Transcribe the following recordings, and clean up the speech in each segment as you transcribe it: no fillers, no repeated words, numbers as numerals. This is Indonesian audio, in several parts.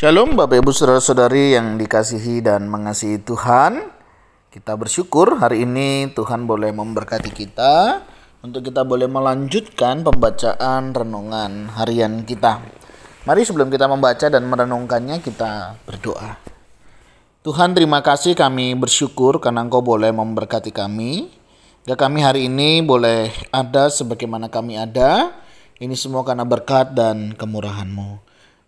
Shalom Bapak Ibu Saudara-saudari yang dikasihi dan mengasihi Tuhan. Kita bersyukur hari ini Tuhan boleh memberkati kita untuk kita boleh melanjutkan pembacaan renungan harian kita. Mari sebelum kita membaca dan merenungkannya kita berdoa. Tuhan, terima kasih, kami bersyukur karena Engkau boleh memberkati kami. Ya, kami hari ini boleh ada sebagaimana kami ada. Ini semua karena berkat dan kemurahan-Mu.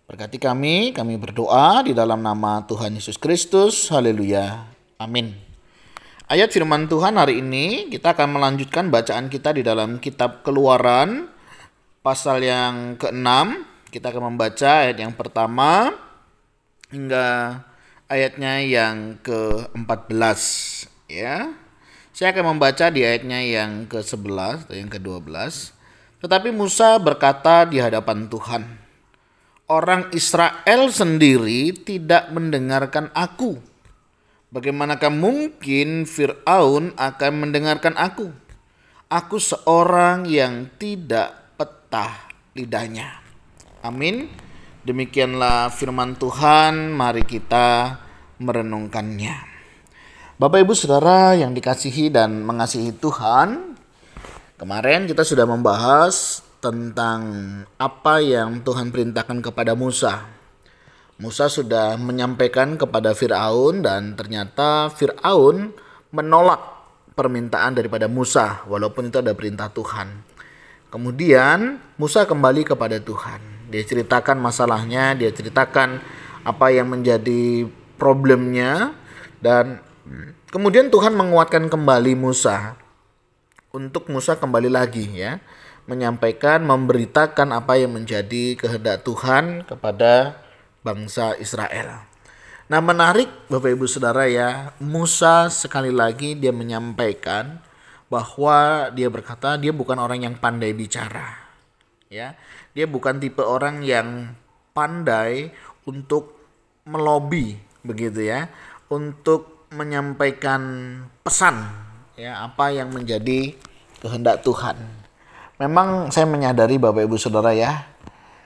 Berkati kami berdoa di dalam nama Tuhan Yesus Kristus. Haleluya. Amin. Ayat firman Tuhan hari ini kita akan melanjutkan bacaan kita di dalam kitab Keluaran pasal yang ke-6. Kita akan membaca ayat yang pertama hingga ayatnya yang ke-14 ya. Saya akan membaca di ayatnya yang ke-11 atau yang ke-12. Tetapi Musa berkata di hadapan Tuhan, "Orang Israel sendiri tidak mendengarkan aku. Bagaimanakah mungkin Fir'aun akan mendengarkan aku? Aku seorang yang tidak petah lidahnya." Amin. Demikianlah firman Tuhan, mari kita merenungkannya. Bapak Ibu Saudara yang dikasihi dan mengasihi Tuhan, kemarin kita sudah membahas tentang apa yang Tuhan perintahkan kepada Musa. Musa sudah menyampaikan kepada Fir'aun dan ternyata Fir'aun menolak permintaan daripada Musa walaupun itu ada perintah Tuhan. Kemudian Musa kembali kepada Tuhan. Dia ceritakan masalahnya, dia ceritakan apa yang menjadi problemnya, dan kemudian Tuhan menguatkan kembali Musa untuk Musa kembali lagi ya, menyampaikan, memberitakan apa yang menjadi kehendak Tuhan kepada bangsa Israel. Nah, menarik Bapak Ibu Saudara ya, Musa sekali lagi dia menyampaikan bahwa dia berkata dia bukan orang yang pandai bicara. Ya, dia bukan tipe orang yang pandai untuk melobi begitu ya, untuk menyampaikan pesan ya, apa yang menjadi kehendak Tuhan. Memang saya menyadari Bapak Ibu Saudara ya,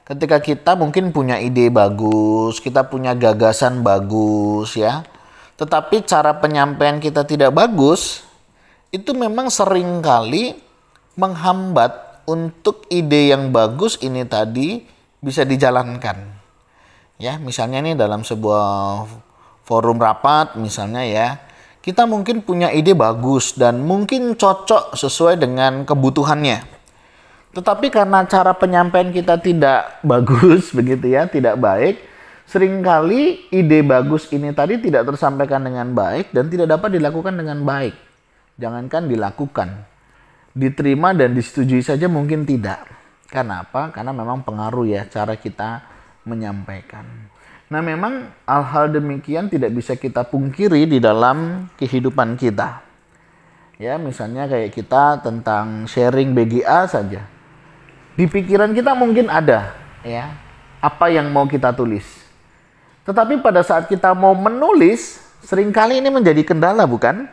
ketika kita mungkin punya ide bagus, kita punya gagasan bagus ya, tetapi cara penyampaian kita tidak bagus, itu memang seringkali menghambat untuk ide yang bagus ini tadi bisa dijalankan. Ya, misalnya nih dalam sebuah forum rapat misalnya ya, kita mungkin punya ide bagus dan mungkin cocok sesuai dengan kebutuhannya. Tetapi karena cara penyampaian kita tidak bagus begitu ya, tidak baik, seringkali ide bagus ini tadi tidak tersampaikan dengan baik dan tidak dapat dilakukan dengan baik. Jangankan dilakukan, diterima dan disetujui saja mungkin tidak. Karena apa? Karena memang pengaruh ya cara kita menyampaikan. Nah, memang hal-hal demikian tidak bisa kita pungkiri di dalam kehidupan kita. Ya, misalnya kayak kita tentang sharing BGA saja. Di pikiran kita mungkin ada ya apa yang mau kita tulis. Tetapi pada saat kita mau menulis, seringkali ini menjadi kendala, bukan?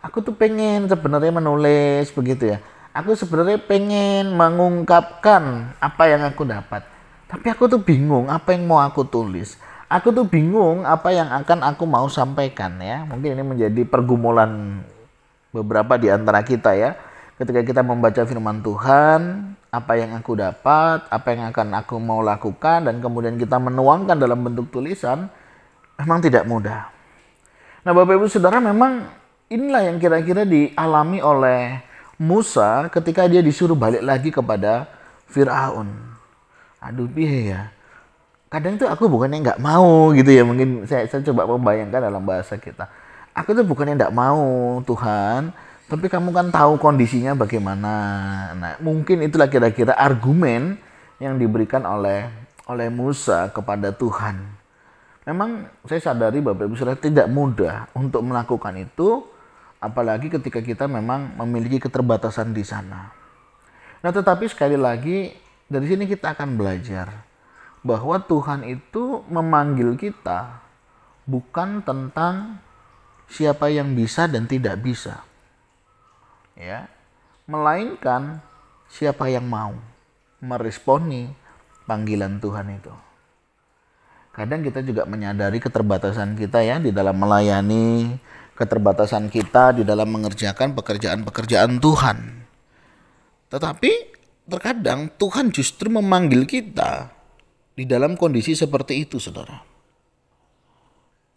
Aku tuh pengen sebenarnya menulis begitu ya. Aku sebenarnya pengen mengungkapkan apa yang aku dapat. Tapi aku tuh bingung apa yang mau aku tulis. Aku tuh bingung apa yang akan aku mau sampaikan ya. Mungkin ini menjadi pergumulan beberapa di antara kita ya. Ketika kita membaca firman Tuhan, apa yang aku dapat, apa yang akan aku mau lakukan, dan kemudian kita menuangkan dalam bentuk tulisan, memang tidak mudah. Nah, Bapak Ibu Saudara, memang inilah yang kira-kira dialami oleh Musa ketika dia disuruh balik lagi kepada Fir'aun. Aduh, piye ya. Kadang tuh aku bukannya nggak mau gitu ya, mungkin saya coba membayangkan dalam bahasa kita. Aku tuh bukannya nggak mau Tuhan, tapi kamu kan tahu kondisinya bagaimana. Nah, mungkin itulah kira-kira argumen yang diberikan oleh Musa kepada Tuhan. Memang saya sadari Bapak Ibu Saudara tidak mudah untuk melakukan itu, apalagi ketika kita memang memiliki keterbatasan di sana. Nah, tetapi sekali lagi dari sini kita akan belajar bahwa Tuhan itu memanggil kita bukan tentang siapa yang bisa dan tidak bisa. Ya, melainkan siapa yang mau meresponi panggilan Tuhan itu. Kadang kita juga menyadari keterbatasan kita ya di dalam melayani, keterbatasan kita di dalam mengerjakan pekerjaan-pekerjaan Tuhan. Tetapi terkadang Tuhan justru memanggil kita di dalam kondisi seperti itu, saudara.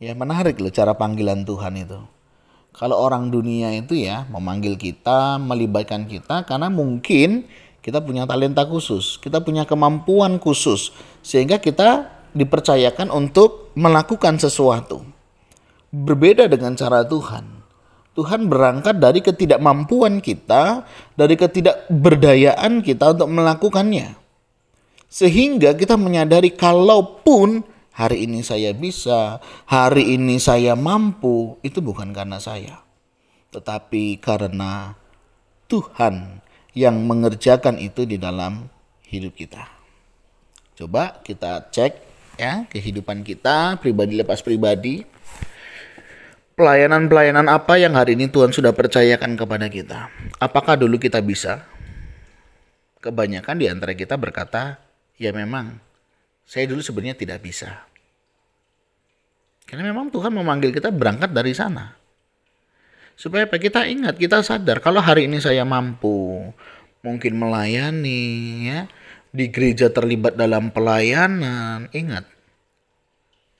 Ya, menarik loh cara panggilan Tuhan itu. Kalau orang dunia itu ya memanggil kita, melibatkan kita karena mungkin kita punya talenta khusus, kita punya kemampuan khusus, sehingga kita dipercayakan untuk melakukan sesuatu. Berbeda dengan cara Tuhan. Tuhan berangkat dari ketidakmampuan kita, dari ketidakberdayaan kita untuk melakukannya. Sehingga kita menyadari kalaupun hari ini saya bisa, hari ini saya mampu, itu bukan karena saya. Tetapi karena Tuhan yang mengerjakan itu di dalam hidup kita. Coba kita cek ya kehidupan kita pribadi lepas pribadi. Pelayanan-pelayanan apa yang hari ini Tuhan sudah percayakan kepada kita? Apakah dulu kita bisa? Kebanyakan di antara kita berkata, ya memang saya dulu sebenarnya tidak bisa. Karena memang Tuhan memanggil kita berangkat dari sana. Supaya kita ingat, kita sadar kalau hari ini saya mampu, mungkin melayani ya, di gereja terlibat dalam pelayanan, ingat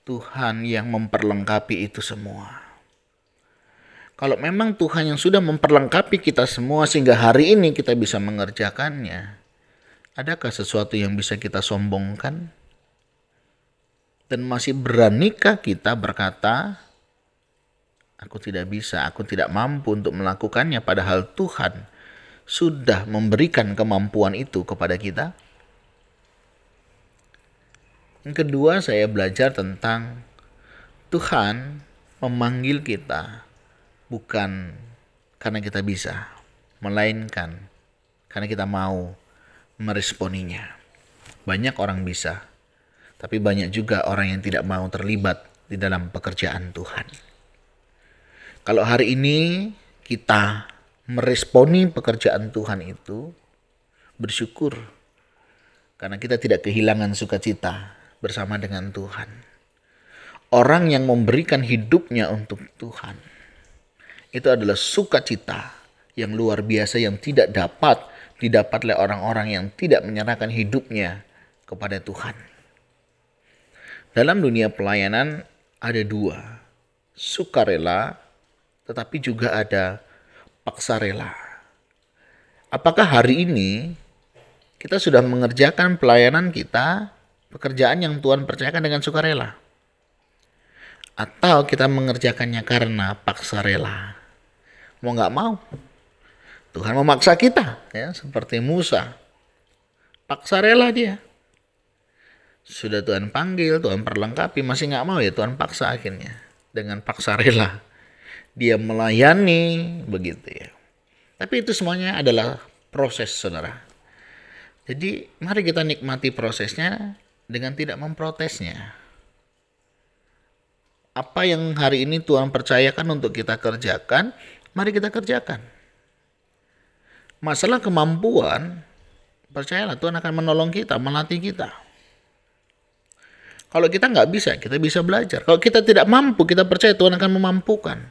Tuhan yang memperlengkapi itu semua. Kalau memang Tuhan yang sudah memperlengkapi kita semua sehingga hari ini kita bisa mengerjakannya, adakah sesuatu yang bisa kita sombongkan? Dan masih beranikah kita berkata, aku tidak bisa, aku tidak mampu untuk melakukannya, padahal Tuhan sudah memberikan kemampuan itu kepada kita? Yang kedua, saya belajar tentang Tuhan memanggil kita bukan karena kita bisa, melainkan karena kita mau meresponinya. Banyak orang bisa, tapi banyak juga orang yang tidak mau terlibat di dalam pekerjaan Tuhan. Kalau hari ini kita meresponi pekerjaan Tuhan itu, bersyukur karena kita tidak kehilangan sukacita bersama dengan Tuhan. Orang yang memberikan hidupnya untuk Tuhan, itu adalah sukacita yang luar biasa yang tidak dapat didapat oleh orang-orang yang tidak menyerahkan hidupnya kepada Tuhan. Dalam dunia pelayanan ada dua, sukarela tetapi juga ada paksarela. Apakah hari ini kita sudah mengerjakan pelayanan kita, pekerjaan yang Tuhan percayakan dengan sukarela? Atau kita mengerjakannya karena paksarela? Mau nggak mau. Tuhan memaksa kita, ya, seperti Musa. Paksa rela dia. Sudah Tuhan panggil, Tuhan perlengkapi, masih nggak mau ya Tuhan paksa akhirnya. Dengan paksa rela. Dia melayani, begitu ya. Tapi itu semuanya adalah proses, saudara. Jadi mari kita nikmati prosesnya dengan tidak memprotesnya. Apa yang hari ini Tuhan percayakan untuk kita kerjakan, mari kita kerjakan. Masalah kemampuan, percayalah Tuhan akan menolong kita, melatih kita. Kalau kita nggak bisa, kita bisa belajar. Kalau kita tidak mampu, kita percaya Tuhan akan memampukan.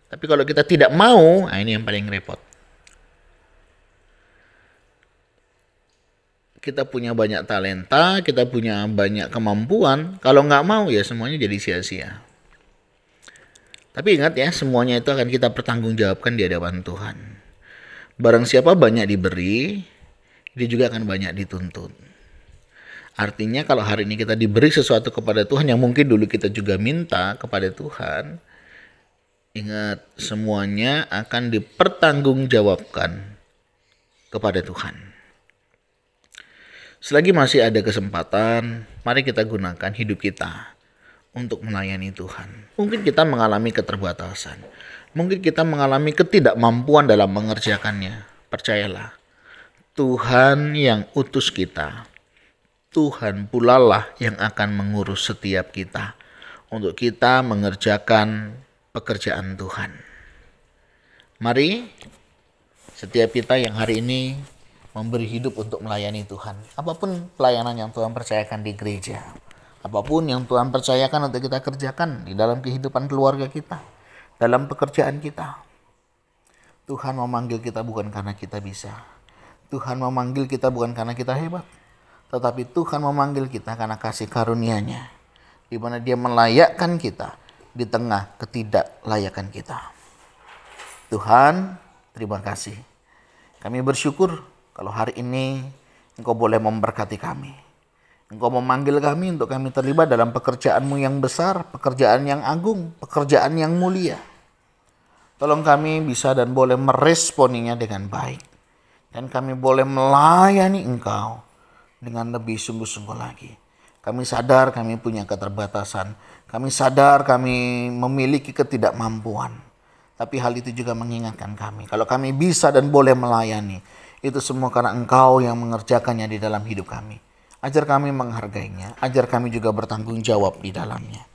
Tapi kalau kita tidak mau, nah ini yang paling repot. Kita punya banyak talenta, kita punya banyak kemampuan. Kalau nggak mau, ya semuanya jadi sia-sia. Tapi ingat ya, semuanya itu akan kita pertanggungjawabkan di hadapan Tuhan. Barang siapa banyak diberi, dia juga akan banyak dituntut. Artinya kalau hari ini kita diberi sesuatu kepada Tuhan yang mungkin dulu kita juga minta kepada Tuhan, ingat semuanya akan dipertanggungjawabkan kepada Tuhan. Selagi masih ada kesempatan, mari kita gunakan hidup kita untuk melayani Tuhan. Mungkin kita mengalami keterbatasan. Mungkin kita mengalami ketidakmampuan dalam mengerjakannya. Percayalah, Tuhan yang utus kita. Tuhan pula lah yang akan mengurus setiap kita untuk kita mengerjakan pekerjaan Tuhan. Mari setiap kita yang hari ini memberi hidup untuk melayani Tuhan. Apapun pelayanan yang Tuhan percayakan di gereja. Apapun yang Tuhan percayakan untuk kita kerjakan di dalam kehidupan keluarga kita, dalam pekerjaan kita. Tuhan memanggil kita bukan karena kita bisa. Tuhan memanggil kita bukan karena kita hebat. Tetapi Tuhan memanggil kita karena kasih karunia-Nya, di mana Dia melayakkan kita di tengah ketidaklayakan kita. Tuhan, terima kasih. Kami bersyukur kalau hari ini Engkau boleh memberkati kami. Engkau memanggil kami untuk kami terlibat dalam pekerjaan-Mu yang besar, pekerjaan yang agung, pekerjaan yang mulia. Tolong kami bisa dan boleh meresponinya dengan baik. Dan kami boleh melayani Engkau dengan lebih sungguh-sungguh lagi. Kami sadar kami punya keterbatasan. Kami sadar kami memiliki ketidakmampuan. Tapi hal itu juga mengingatkan kami. Kalau kami bisa dan boleh melayani, itu semua karena Engkau yang mengerjakannya di dalam hidup kami. Ajar kami menghargainya, ajar kami juga bertanggung jawab di dalamnya.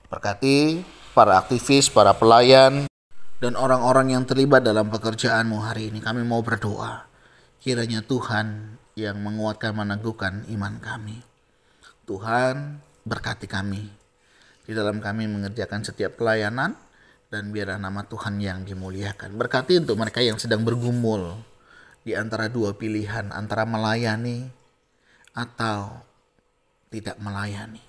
Berkati para aktivis, para pelayan, dan orang-orang yang terlibat dalam pekerjaan-Mu hari ini. Kami mau berdoa, kiranya Tuhan yang menguatkan, meneguhkan iman kami. Tuhan, berkati kami di dalam kami mengerjakan setiap pelayanan, dan biarlah nama Tuhan yang dimuliakan. Berkati untuk mereka yang sedang bergumul di antara dua pilihan, antara melayani atau tidak melayani.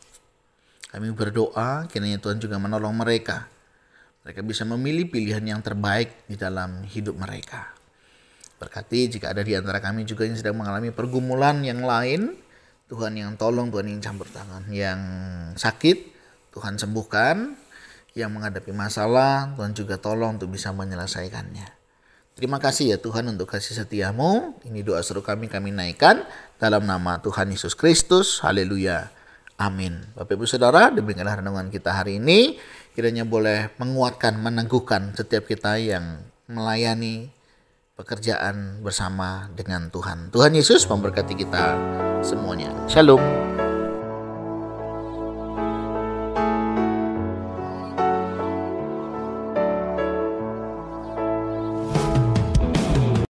Kami berdoa kiranya Tuhan juga menolong mereka. Mereka bisa memilih pilihan yang terbaik di dalam hidup mereka. Berkati jika ada di antara kami juga yang sedang mengalami pergumulan yang lain, Tuhan yang tolong, Tuhan yang campur tangan. Yang sakit, Tuhan sembuhkan. Yang menghadapi masalah, Tuhan juga tolong untuk bisa menyelesaikannya. Terima kasih ya Tuhan untuk kasih setia-Mu. Ini doa seru kami naikkan dalam nama Tuhan Yesus Kristus. Haleluya. Amin. Bapak Ibu Saudara, demikianlah renungan kita hari ini. Kiranya boleh menguatkan, meneguhkan setiap kita yang melayani pekerjaan bersama dengan Tuhan. Tuhan Yesus memberkati kita semuanya. Shalom.